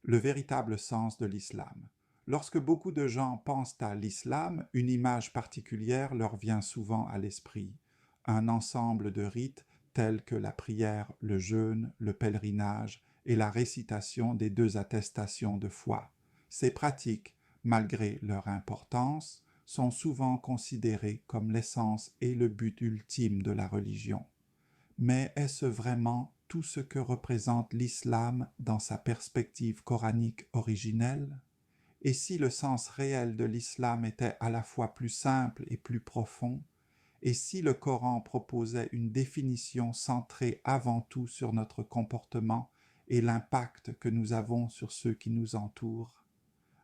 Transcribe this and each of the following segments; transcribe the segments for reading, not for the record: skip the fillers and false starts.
Le véritable sens de l'islam. Lorsque beaucoup de gens pensent à l'islam, une image particulière leur vient souvent à l'esprit. Un ensemble de rites tels que la prière, le jeûne, le pèlerinage et la récitation des deux attestations de foi. Ces pratiques, malgré leur importance, sont souvent considérées comme l'essence et le but ultime de la religion. Mais est-ce vraiment tout ce que représente l'islam dans sa perspective coranique originelle? Et si le sens réel de l'islam était à la fois plus simple et plus profond? Et si le Coran proposait une définition centrée avant tout sur notre comportement et l'impact que nous avons sur ceux qui nous entourent?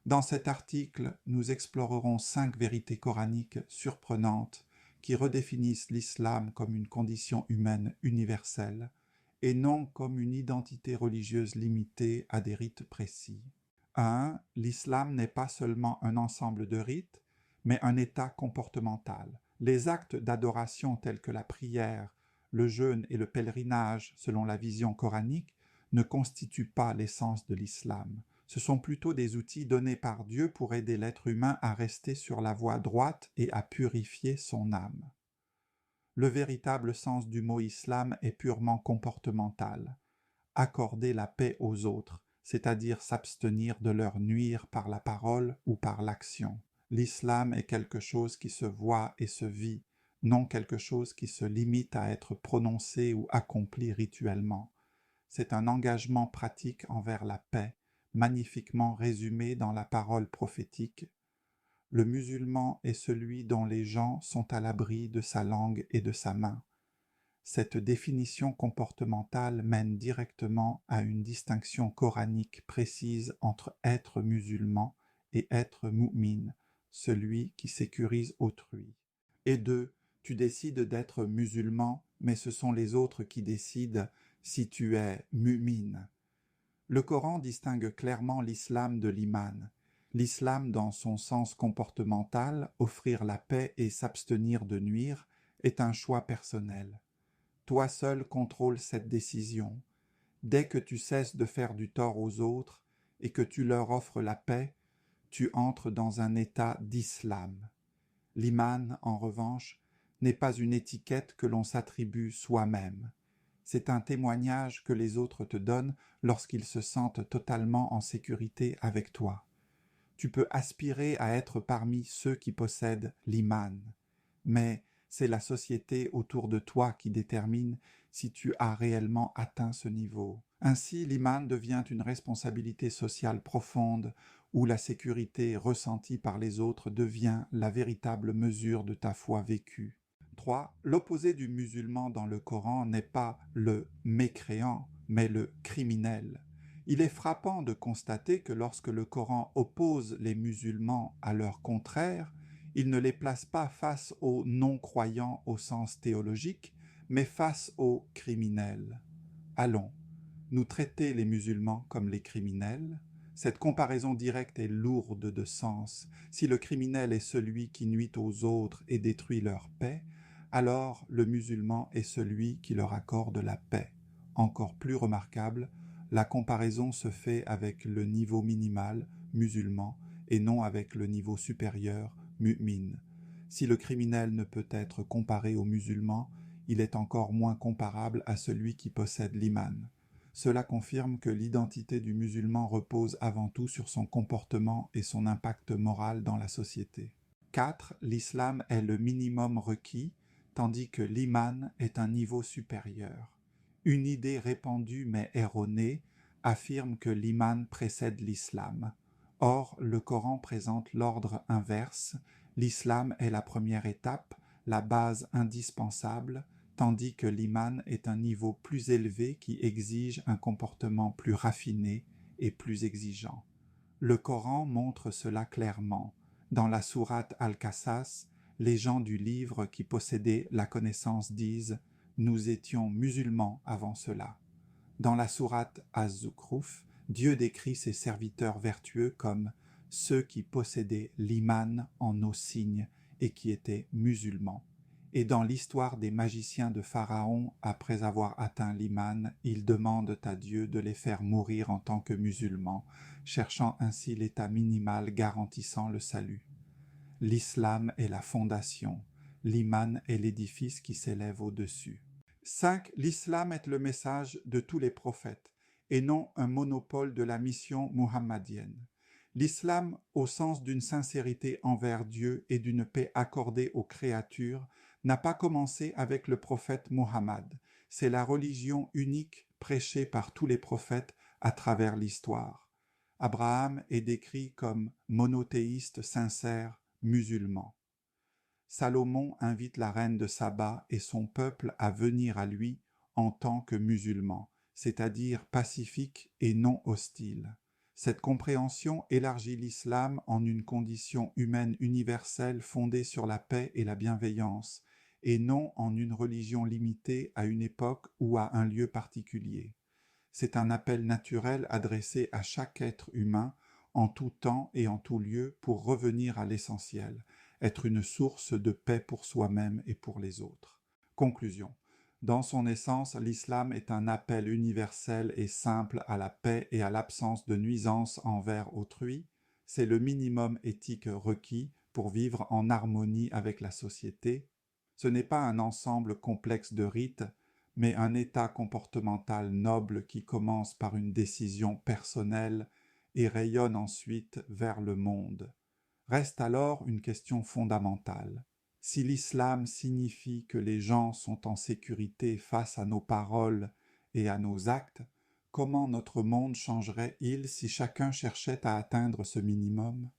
Dans cet article, nous explorerons 5 vérités coraniques surprenantes qui redéfinissent l'islam comme une condition humaine universelle et non comme une identité religieuse limitée à des rites précis. 1. L'islam n'est pas seulement un ensemble de rites, mais un état comportemental. Les actes d'adoration tels que la prière, le jeûne et le pèlerinage, selon la vision coranique, ne constituent pas l'essence de l'islam. Ce sont plutôt des outils donnés par Dieu pour aider l'être humain à rester sur la voie droite et à purifier son âme. Le véritable sens du mot islam est purement comportemental. Accorder la paix aux autres, c'est-à-dire s'abstenir de leur nuire par la parole ou par l'action. L'islam est quelque chose qui se voit et se vit, non quelque chose qui se limite à être prononcé ou accompli rituellement. C'est un engagement pratique envers la paix, magnifiquement résumé dans la parole prophétique. Le musulman est celui dont les gens sont à l'abri de sa langue et de sa main. Cette définition comportementale mène directement à une distinction coranique précise entre être musulman et être mu'min, celui qui sécurise autrui. Et 2. Tu décides d'être musulman, mais ce sont les autres qui décident si tu es mu'min. Le Coran distingue clairement l'islam de l'iman. L'islam, dans son sens comportemental, offrir la paix et s'abstenir de nuire, est un choix personnel. Toi seul contrôles cette décision. Dès que tu cesses de faire du tort aux autres et que tu leur offres la paix, tu entres dans un état d'islam. L'iman, en revanche, n'est pas une étiquette que l'on s'attribue soi-même. C'est un témoignage que les autres te donnent lorsqu'ils se sentent totalement en sécurité avec toi. Tu peux aspirer à être parmi ceux qui possèdent l'iman, mais c'est la société autour de toi qui détermine si tu as réellement atteint ce niveau. Ainsi, l'iman devient une responsabilité sociale profonde où la sécurité ressentie par les autres devient la véritable mesure de ta foi vécue. 3. L'opposé du musulman dans le Coran n'est pas le mécréant, mais le criminel. Il est frappant de constater que lorsque le Coran oppose les musulmans à leur contraire, il ne les place pas face aux non-croyants au sens théologique, mais face aux criminels. Allons, nous traiter les musulmans comme les criminels? Cette comparaison directe est lourde de sens. Si le criminel est celui qui nuit aux autres et détruit leur paix, alors le musulman est celui qui leur accorde la paix. Encore plus remarquable, la comparaison se fait avec le niveau minimal, musulman, et non avec le niveau supérieur, mu'min. Si le criminel ne peut être comparé au musulman, il est encore moins comparable à celui qui possède l'iman. Cela confirme que l'identité du musulman repose avant tout sur son comportement et son impact moral dans la société. 4. L'islam est le minimum requis, tandis que l'iman est un niveau supérieur. Une idée répandue mais erronée affirme que l'iman précède l'islam. Or, le Coran présente l'ordre inverse. L'islam est la première étape, la base indispensable, tandis que l'iman est un niveau plus élevé qui exige un comportement plus raffiné et plus exigeant. Le Coran montre cela clairement. Dans la sourate Al-Qasas, les gens du livre qui possédaient la connaissance disent « Nous étions musulmans avant cela ». Dans la sourate Az-Zukhruf, Dieu décrit ses serviteurs vertueux comme ceux qui possédaient l'iman en nos signes et qui étaient musulmans. Et dans l'histoire des magiciens de Pharaon, après avoir atteint l'Iman, ils demandent à Dieu de les faire mourir en tant que musulmans, cherchant ainsi l'état minimal garantissant le salut. L'islam est la fondation, l'Iman est l'édifice qui s'élève au-dessus. 5. L'islam est le message de tous les prophètes, et non un monopole de la mission muhammadienne. L'islam, au sens d'une sincérité envers Dieu et d'une paix accordée aux créatures, n'a pas commencé avec le prophète Muhammad. C'est la religion unique prêchée par tous les prophètes à travers l'histoire. Abraham est décrit comme monothéiste sincère, musulman. Salomon invite la reine de Saba et son peuple à venir à lui en tant que musulmans, c'est-à-dire pacifiques et non hostiles. Cette compréhension élargit l'islam en une condition humaine universelle fondée sur la paix et la bienveillance, et non en une religion limitée à une époque ou à un lieu particulier. C'est un appel naturel adressé à chaque être humain en tout temps et en tout lieu pour revenir à l'essentiel, être une source de paix pour soi-même et pour les autres. Conclusion. Dans son essence, l'islam est un appel universel et simple à la paix et à l'absence de nuisances envers autrui. C'est le minimum éthique requis pour vivre en harmonie avec la société. Ce n'est pas un ensemble complexe de rites, mais un état comportemental noble qui commence par une décision personnelle et rayonne ensuite vers le monde. Reste alors une question fondamentale. Si l'islam signifie que les gens sont en sécurité face à nos paroles et à nos actes, comment notre monde changerait-il si chacun cherchait à atteindre ce minimum ?